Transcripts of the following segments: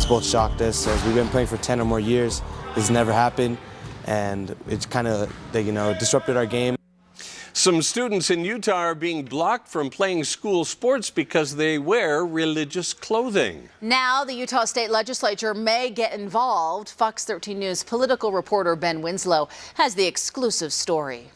It's both shocked us as we've been playing for 10 or more years. It's never happened, and it's kind of, disrupted our game. Some students in Utah are being blocked from playing school sports because they wear religious clothing. Now the Utah State Legislature may get involved. Fox 13 News political reporter Ben Winslow has the exclusive story.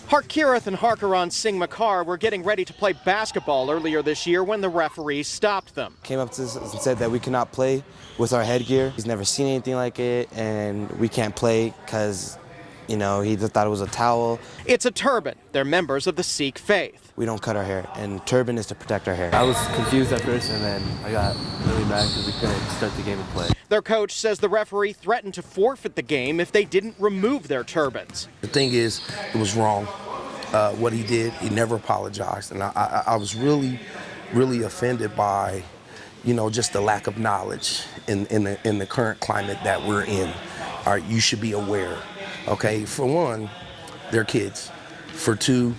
Harkirath and Harkaran Singh Makar were getting ready to play basketball earlier this year when the referees stopped them. Came up to us and said that we cannot play with our headgear. He's never seen anything like it, and we can't play because, he just thought it was a towel. It's a turban. They're members of the Sikh faith. We don't cut our hair, and turban is to protect our hair. I was confused at first, and then I got really mad because we couldn't start the game and play. Their coach says the referee threatened to forfeit the game if they didn't remove their turbans. The thing is, it was wrong. What he did, he never apologized, and I was really, really offended by, just the lack of knowledge in the current climate that we're in. All right, you should be aware. Okay, for one, they're kids. For two,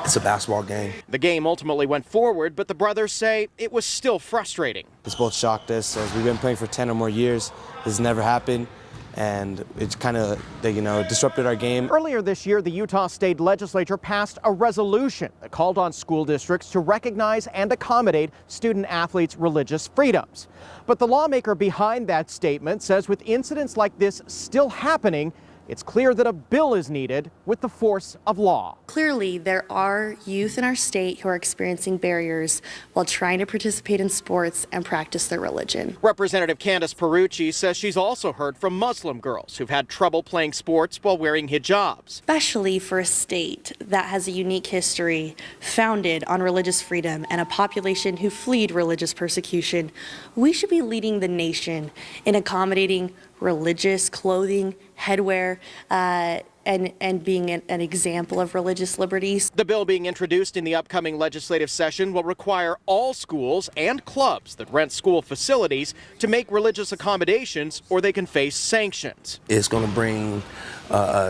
it's a basketball game. The game ultimately went forward, but the brothers say it was still frustrating. It's both shocked us as we've been playing for 10 or more years. It's never happened, and it's kind of, disrupted our game. Earlier this year, the Utah State Legislature passed a resolution that called on school districts to recognize and accommodate student athletes' religious freedoms. But the lawmaker behind that statement says with incidents like this still happening, it's clear that a bill is needed with the force of law. Clearly, there are youth in our state who are experiencing barriers while trying to participate in sports and practice their religion. Representative Candace Perucci says she's also heard from Muslim girls who've had trouble playing sports while wearing hijabs. Especially for a state that has a unique history founded on religious freedom and a population who fled religious persecution, we should be leading the nation in accommodating religious clothing, headwear, and being an example of religious liberties. The bill being introduced in the upcoming legislative session will require all schools and clubs that rent school facilities to make religious accommodations or they can face sanctions. It's going to bring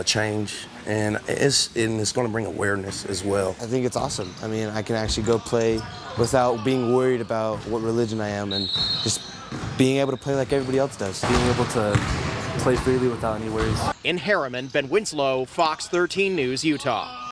change, and it's going to bring awareness as well. I think it's awesome. I mean, I can actually go play without being worried about what religion I am, and just being able to play like everybody else does. Being able to play freely without any worries. In Harriman, Ben Winslow, Fox 13 News, Utah.